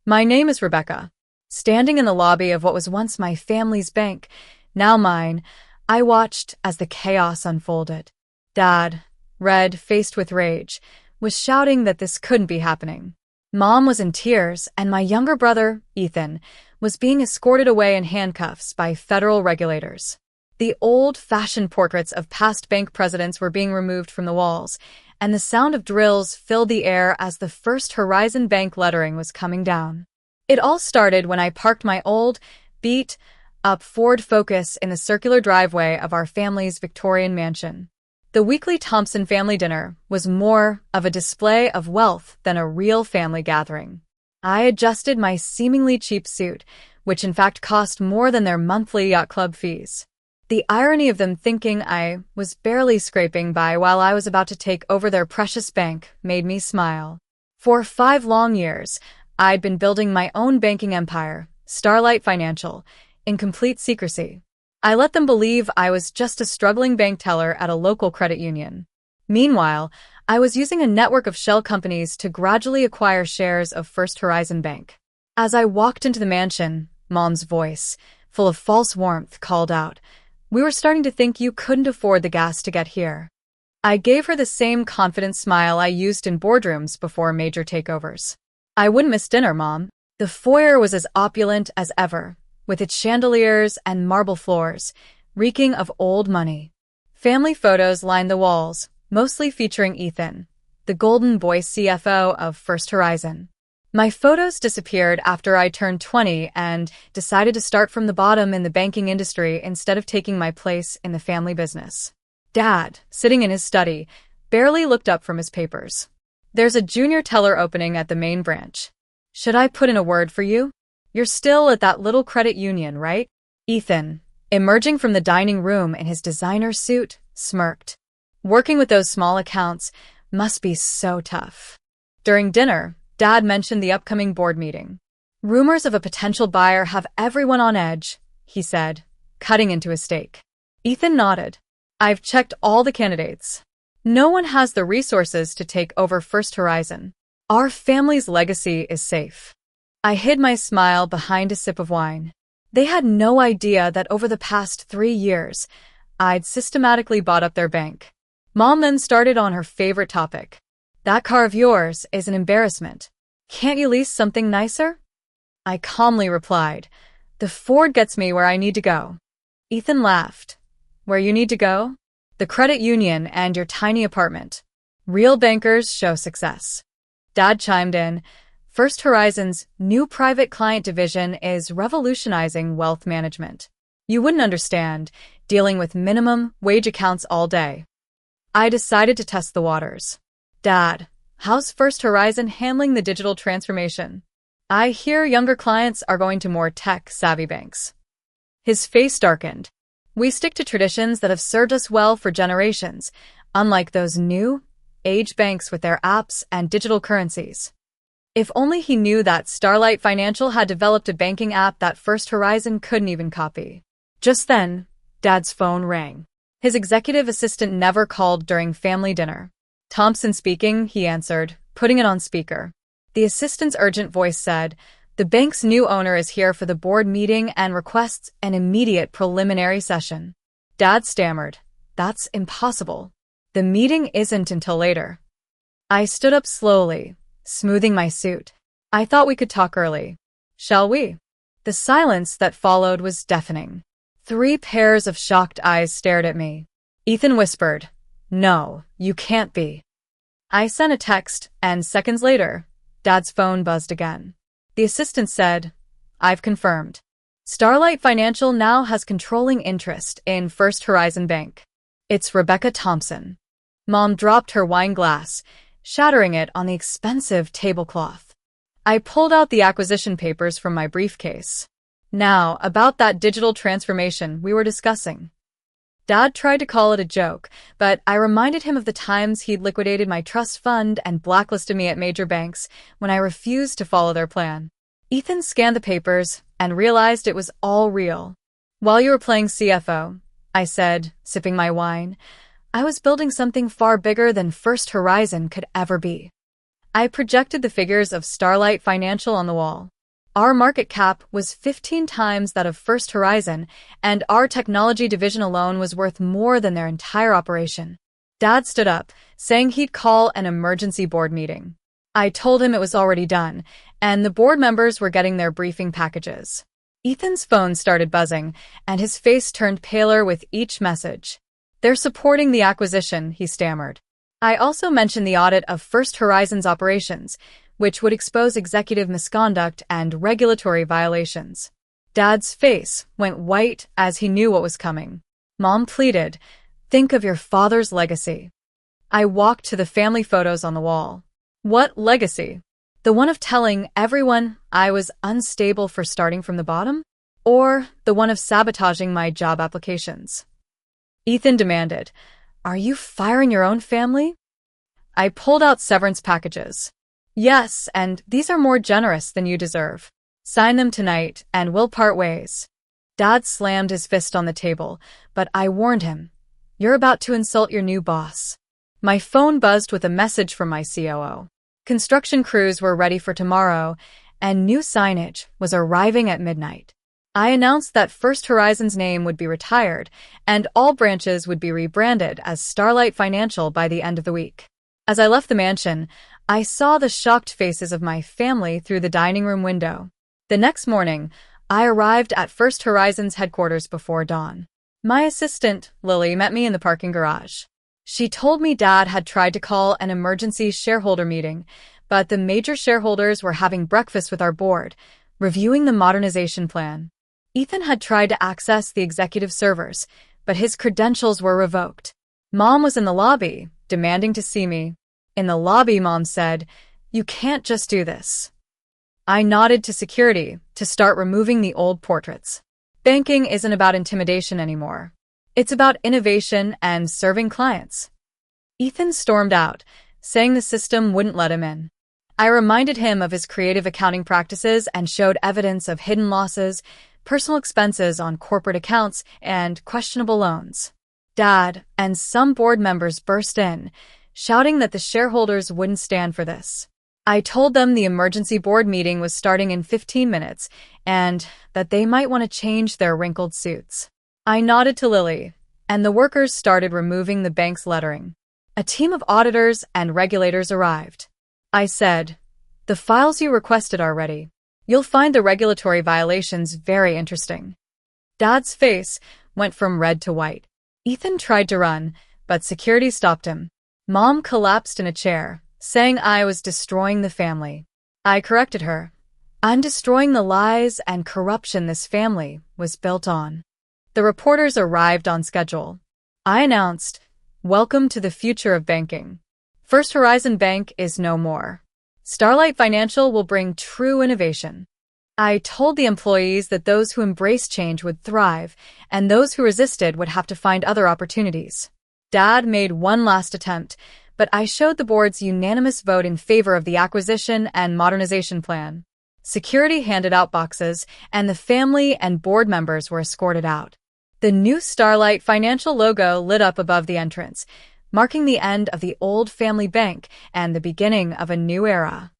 My name is Rebecca. Standing in the lobby of what was once my family's bank, now mine, I watched as the chaos unfolded. Dad, red, faced with rage, was shouting that this couldn't be happening. Mom was in tears, and my younger brother, Ethan, was being escorted away in handcuffs by federal regulators. The old-fashioned portraits of past bank presidents were being removed from the walls, and the sound of drills filled the air as the First Horizon Bank lettering was coming down. It all started when I parked my old, beat-up Ford Focus in the circular driveway of our family's Victorian mansion. The weekly Thompson family dinner was more of a display of wealth than a real family gathering. I adjusted my seemingly cheap suit, which in fact cost more than their monthly yacht club fees. The irony of them thinking I was barely scraping by while I was about to take over their precious bank made me smile. For 5 long years, I'd been building my own banking empire, Starlight Financial, in complete secrecy. I let them believe I was just a struggling bank teller at a local credit union. Meanwhile, I was using a network of shell companies to gradually acquire shares of First Horizon Bank. As I walked into the mansion, Mom's voice, full of false warmth, called out, "We were starting to think you couldn't afford the gas to get here." I gave her the same confident smile I used in boardrooms before major takeovers. "I wouldn't miss dinner, Mom." The foyer was as opulent as ever, with its chandeliers and marble floors, reeking of old money. Family photos lined the walls, mostly featuring Ethan, the golden boy CFO of First Horizon. My photos disappeared after I turned 20 and decided to start from the bottom in the banking industry instead of taking my place in the family business. Dad, sitting in his study, barely looked up from his papers. "There's a junior teller opening at the main branch. Should I put in a word for you? You're still at that little credit union, right?" Ethan, emerging from the dining room in his designer suit, smirked. Working with those small accounts must be so tough. During dinner, Dad mentioned the upcoming board meeting. "Rumors of a potential buyer have everyone on edge," he said, cutting into a steak. Ethan nodded. "I've checked all the candidates. No one has the resources to take over First Horizon. Our family's legacy is safe." I hid my smile behind a sip of wine. They had no idea that over the past 3 years, I'd systematically bought up their bank. Mom then started on her favorite topic. "That car of yours is an embarrassment. Can't you lease something nicer?" I calmly replied, "The Ford gets me where I need to go." Ethan laughed. "Where you need to go?" "The credit union and your tiny apartment. Real bankers show success." Dad chimed in. "First Horizon's new private client division is revolutionizing wealth management. You wouldn't understand, dealing with minimum wage accounts all day." I decided to test the waters. "Dad, how's First Horizon handling the digital transformation? I hear younger clients are going to more tech-savvy banks." His face darkened. "We stick to traditions that have served us well for generations, unlike those new age banks with their apps and digital currencies." If only he knew that Starlight Financial had developed a banking app that First Horizon couldn't even copy. Just then, Dad's phone rang. His executive assistant never called during family dinner. "Thompson speaking," he answered, putting it on speaker. The assistant's urgent voice said, "The bank's new owner is here for the board meeting and requests an immediate preliminary session." Dad stammered, "That's impossible. The meeting isn't until later." I stood up slowly, smoothing my suit. "I thought we could talk early. Shall we?" The silence that followed was deafening. 3 pairs of shocked eyes stared at me. Ethan whispered, "No, you can't be." I sent a text, and seconds later, Dad's phone buzzed again. The assistant said, "I've confirmed. Starlight Financial now has controlling interest in First Horizon Bank. It's Rebecca Thompson." Mom dropped her wine glass, shattering it on the expensive tablecloth. I pulled out the acquisition papers from my briefcase. "Now, about that digital transformation we were discussing." Dad tried to call it a joke, but I reminded him of the times he'd liquidated my trust fund and blacklisted me at major banks when I refused to follow their plan. Ethan scanned the papers and realized it was all real. "While you were playing CFO," I said, sipping my wine, "I was building something far bigger than First Horizon could ever be. I projected the figures of Starlight Financial on the wall. Our market cap was 15 times that of First Horizon, and our technology division alone was worth more than their entire operation. Dad stood up, saying he'd call an emergency board meeting. I told him it was already done, and the board members were getting their briefing packages. Ethan's phone started buzzing, and his face turned paler with each message. "They're supporting the acquisition," he stammered. I also mentioned the audit of First Horizon's operations, which would expose executive misconduct and regulatory violations. Dad's face went white as he knew what was coming. Mom pleaded, "Think of your father's legacy." I walked to the family photos on the wall. What legacy? The one of telling everyone I was unstable for starting from the bottom? Or the one of sabotaging my job applications? Ethan demanded, "Are you firing your own family?" I pulled out severance packages. "Yes, and these are more generous than you deserve. Sign them tonight, and we'll part ways." Dad slammed his fist on the table, but I warned him, "You're about to insult your new boss." My phone buzzed with a message from my COO. Construction crews were ready for tomorrow, and new signage was arriving at midnight. I announced that First Horizon's name would be retired, and all branches would be rebranded as Starlight Financial by the end of the week. As I left the mansion, I saw the shocked faces of my family through the dining room window. The next morning, I arrived at First Horizon's headquarters before dawn. My assistant, Lily, met me in the parking garage. She told me Dad had tried to call an emergency shareholder meeting, but the major shareholders were having breakfast with our board, reviewing the modernization plan. Ethan had tried to access the executive servers, but his credentials were revoked. Mom was in the lobby, demanding to see me. In the lobby, Mom said, "You can't just do this." I nodded to security to start removing the old portraits. Banking isn't about intimidation anymore. It's about innovation and serving clients. Ethan stormed out, saying the system wouldn't let him in. I reminded him of his creative accounting practices and showed evidence of hidden losses, personal expenses on corporate accounts, and questionable loans. Dad and some board members burst in, shouting that the shareholders wouldn't stand for this. I told them the emergency board meeting was starting in 15 minutes and that they might want to change their wrinkled suits. I nodded to Lily, and the workers started removing the bank's lettering. A team of auditors and regulators arrived. I said, "The files you requested are ready. You'll find the regulatory violations very interesting." Dad's face went from red to white. Ethan tried to run, but security stopped him. Mom collapsed in a chair, saying I was destroying the family. I corrected her. "I'm destroying the lies and corruption this family was built on." The reporters arrived on schedule. I announced, "Welcome to the future of banking. First Horizon Bank is no more. Starlight Financial will bring true innovation." I told the employees that those who embraced change would thrive, and those who resisted would have to find other opportunities. Dad made one last attempt, but I showed the board's unanimous vote in favor of the acquisition and modernization plan. Security handed out boxes, and the family and board members were escorted out. The new Starlight Financial logo lit up above the entrance, marking the end of the old family bank and the beginning of a new era.